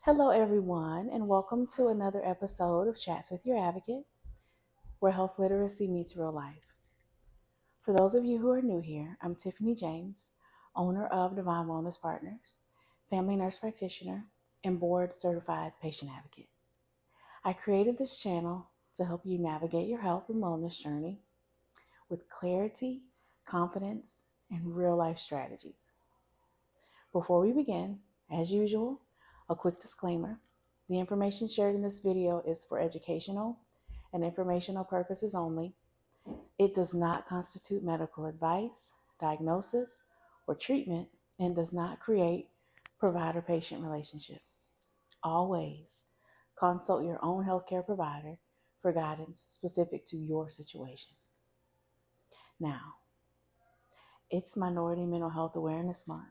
Hello, everyone, and welcome to another episode of Chats with Your Advocate, where health literacy meets real life. For those of you who are new here, I'm Tiffany James, owner of Divine Wellness Partners, family nurse practitioner, and board certified patient advocate. I created this channel to help you navigate your health and wellness journey with clarity, confidence, and real life strategies. Before we begin, as usual, a quick disclaimer. The information shared in this video is for educational and informational purposes only. It does not constitute medical advice, diagnosis, or treatment, and does not create provider-patient relationship. Always consult your own healthcare provider for guidance specific to your situation. Now, it's Minority Mental Health Awareness Month.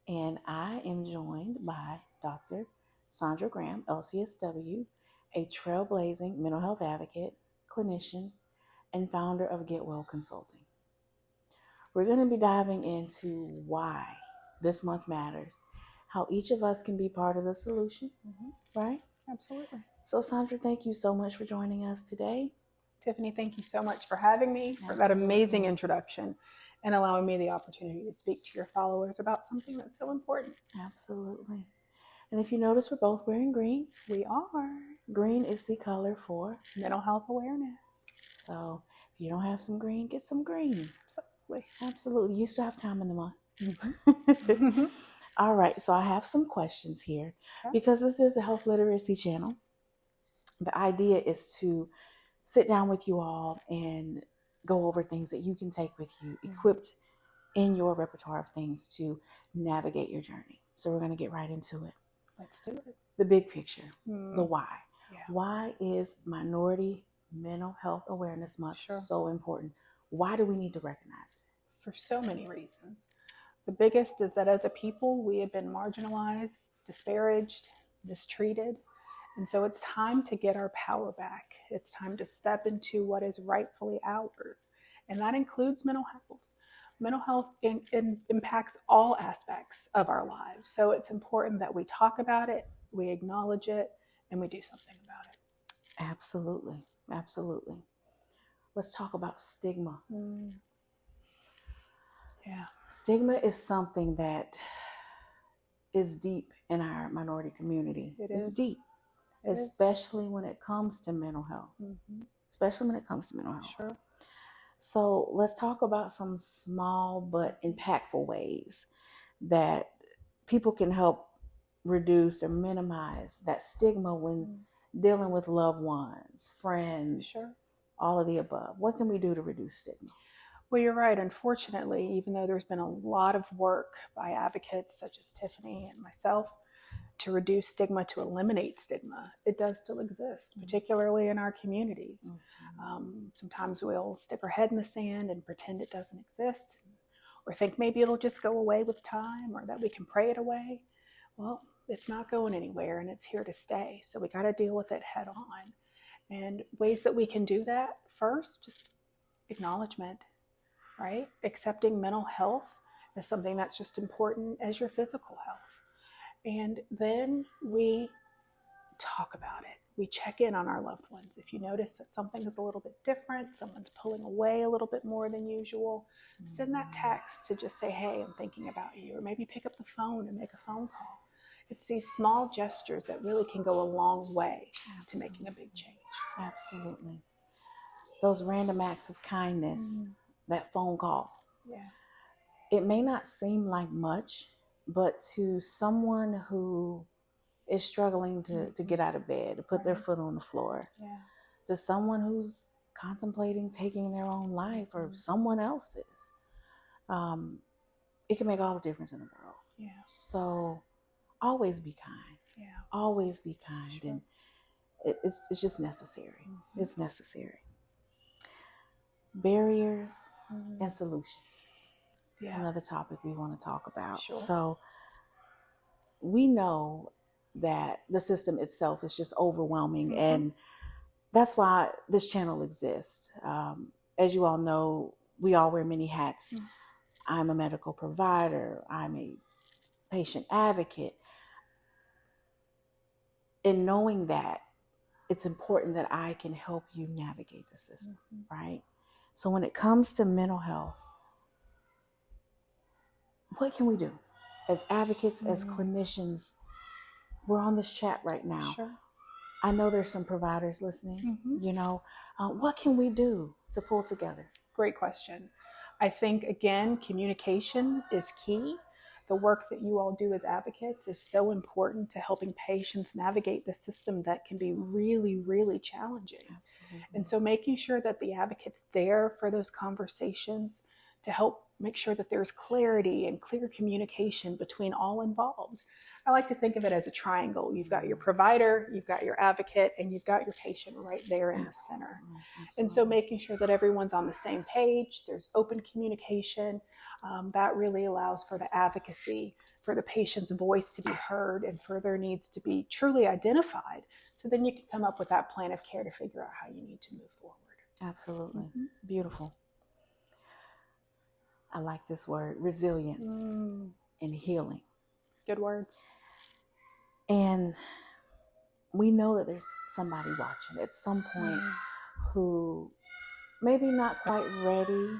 And I am joined by Dr. Sondra Graham, LCSW, a trailblazing mental health advocate, clinician, and founder of Get Well Consulting. We're going to be diving into why this month matters, how each of us can be part of the solution, right? Absolutely. So, Sondra, thank you so much for joining us today. Tiffany, thank you so much for having me, for that amazing introduction, and allowing me the opportunity to speak to your followers about something that's so important. Absolutely. And if you notice, we're both wearing green. We are. Green is the color for mental health awareness. So if you don't have some green, get some green. Absolutely. Absolutely. You still have time in the month. All right. So I have some questions here because this is a health literacy channel. The idea is to sit down with you all and go over things that you can take with you, equipped in your repertoire of things to navigate your journey. So we're going to get right into it. Let's do it. The big picture, the why. Yeah. Why is Minority Mental Health Awareness Month so important? Why do we need to recognize it? For so many reasons. The biggest is that as a people, we have been marginalized, disparaged, mistreated. And so it's time to get our power back. It's time to step into what is rightfully ours. And that includes mental health. Mental health impacts all aspects of our lives. So it's important that we talk about it, we acknowledge it, and we do something about it. Absolutely. Absolutely. Let's talk about stigma. Yeah. Stigma is something that is deep in our minority community. It's deep. Especially when it comes to mental health. Especially when it comes to mental health. Sure. So let's talk about some small but impactful ways that people can help reduce or minimize that stigma when dealing with loved ones, friends, all of the above. What can we do to reduce stigma? Well, you're right. Unfortunately, even though there's been a lot of work by advocates such as Tiffany and myself to reduce stigma, to eliminate stigma, it does still exist, particularly in our communities. Sometimes we'll stick our head in the sand and pretend it doesn't exist, or think maybe it'll just go away with time, or that we can pray it away. Well, it's not going anywhere, and it's here to stay. So we got to deal with it head on. And ways that we can do that, first, just acknowledgement, right? Accepting mental health as something that's just important as your physical health. And then we talk about it. We check in on our loved ones. If you notice that something is a little bit different, someone's pulling away a little bit more than usual, send that text to just say, hey, I'm thinking about you. Or maybe pick up the phone and make a phone call. It's these small gestures that really can go a long way to making a big change. Absolutely. Those random acts of kindness, that phone call. Yeah. It may not seem like much, but to someone who is struggling to get out of bed, to put their foot on the floor, to someone who's contemplating taking their own life or someone else's, it can make all the difference in the world. Yeah. So always be kind. Yeah. Always be kind. And it's just necessary. It's necessary. Barriers and solutions. Yeah. Another topic we want to talk about. Sure. So we know that the system itself is just overwhelming, and that's why this channel exists. As you all know, we all wear many hats. I'm a medical provider. I'm a patient advocate. in knowing that, it's important that I can help you navigate the system, right? So when it comes to mental health, what can we do as advocates, as clinicians? We're on this chat right now. Sure. I know there's some providers listening. What can we do to pull together? Great question. I think, again, communication is key. The work that you all do as advocates is so important to helping patients navigate the system that can be really, really challenging. Absolutely. And so making sure that the advocate's there for those conversations to help make sure that there's clarity and clear communication between all involved. I like to think of it as a triangle. You've got your provider, you've got your advocate, and you've got your patient right there in the center. And so making sure that everyone's on the same page, there's open communication, that really allows for the advocacy, for the patient's voice to be heard, and for their needs to be truly identified. So then you can come up with that plan of care to figure out how you need to move forward. Absolutely. Beautiful. I like this word, resilience and healing. Good words. And we know that there's somebody watching at some point who maybe not quite ready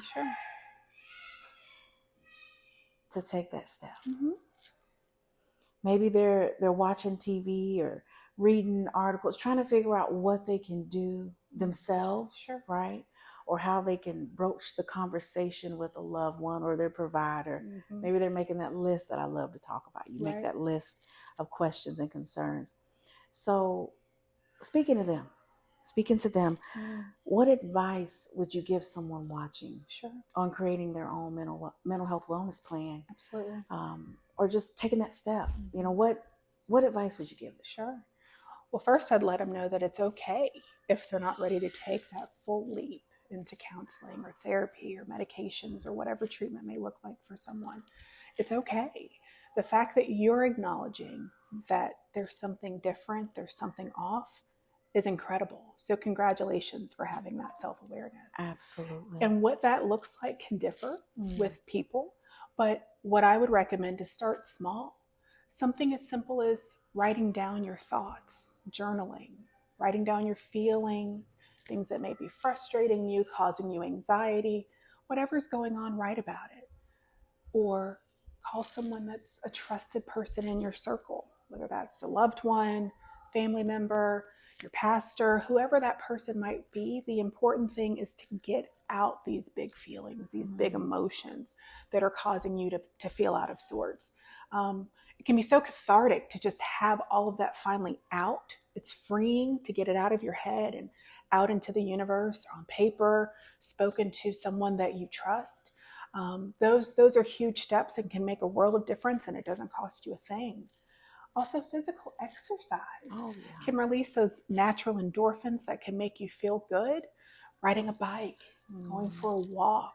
to take that step. Maybe they're watching TV or reading articles, trying to figure out what they can do themselves, right? Or how they can broach the conversation with a loved one or their provider. Maybe they're making that list that I love to talk about. You make that list of questions and concerns. So speaking to them, what advice would you give someone watching on creating their own mental health wellness plan? Absolutely. Or just taking that step? You know, what advice would you give them? Sure. Well, first I'd let them know that it's okay if they're not ready to take that full leap into counseling or therapy or medications or whatever treatment may look like for someone. It's okay. The fact that you're acknowledging that there's something different, there's something off, is incredible. So congratulations for having that self-awareness. Absolutely. And what that looks like can differ with people, but what I would recommend is start small. Something as simple as writing down your thoughts, journaling, writing down your feelings, things that may be frustrating you, causing you anxiety, whatever's going on, write about it. Or call someone that's a trusted person in your circle, whether that's a loved one, family member, your pastor, whoever that person might be. The important thing is to get out these big feelings, these big emotions that are causing you to feel out of sorts. It can be so cathartic to just have all of that finally out. It's freeing to get it out of your head and out into the universe, on paper, spoken to someone that you trust. Those are huge steps and can make a world of difference, and it doesn't cost you a thing. Also, physical exercise can release those natural endorphins that can make you feel good. Riding a bike, going for a walk,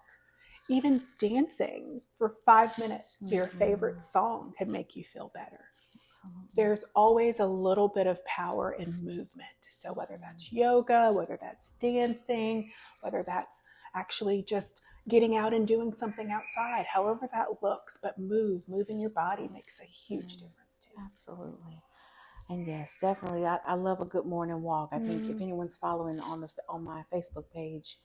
even dancing for 5 minutes to your favorite song can make you feel better. Absolutely. There's always a little bit of power in movement. So whether that's yoga, whether that's dancing, whether that's actually just getting out and doing something outside, however that looks, but moving your body makes a huge difference too. Absolutely. And yes, definitely. I love a good morning walk. I think if anyone's following on my Facebook page,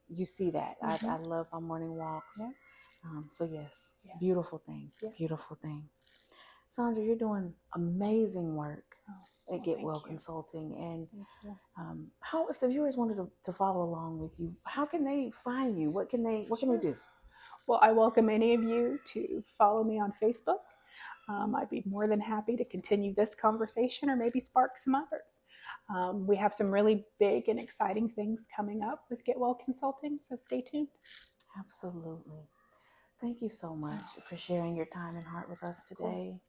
you see that. I love my morning walks. So yes, beautiful thing. Beautiful thing. Sondra, you're doing amazing work at Get Well Consulting. And how, if the viewers wanted to follow along with you, how can they find you? What can they do? Well, I welcome any of you to follow me on Facebook. I'd be more than happy to continue this conversation or maybe spark some others. We have some really big and exciting things coming up with Get Well Consulting, so stay tuned. Absolutely. Thank you so much for sharing your time and heart with us today.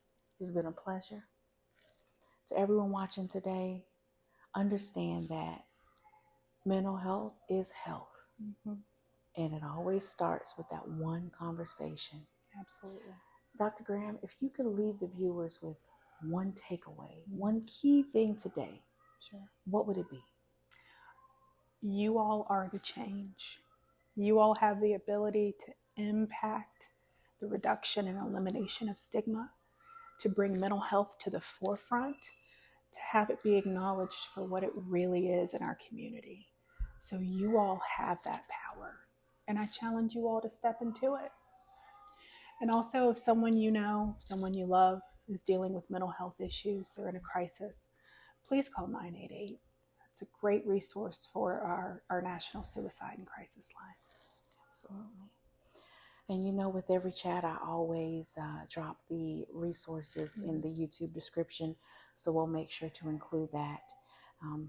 It's been a pleasure. To everyone watching today, understand that mental health is health. And it always starts with that one conversation. Absolutely. Dr. Graham, if you could leave the viewers with one takeaway, one key thing today, what would it be? You all are the change. You all have the ability to impact the reduction and elimination of stigma, to bring mental health to the forefront, to have it be acknowledged for what it really is in our community. So you all have that power. And I challenge you all to step into it. And also, if someone you know, someone you love is dealing with mental health issues, they're in a crisis, please call 988. It's a great resource for our National Suicide and Crisis Line. Absolutely. And you know, with every chat, I always drop the resources in the YouTube description. So we'll make sure to include that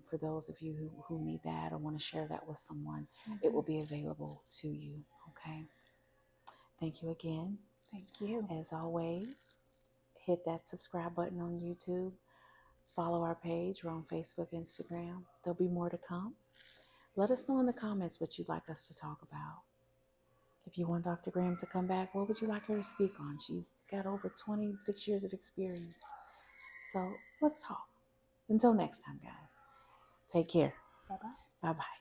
for those of you who need that or want to share that with someone. It will be available to you. Okay. Thank you again. Thank you. As always, hit that subscribe button on YouTube. Follow our page. We're on Facebook, Instagram. There'll be more to come. Let us know in the comments what you'd like us to talk about. If you want Dr. Graham to come back, what would you like her to speak on? She's got over 26 years of experience. So let's talk. Until next time, guys. Take care. Bye-bye. Bye-bye.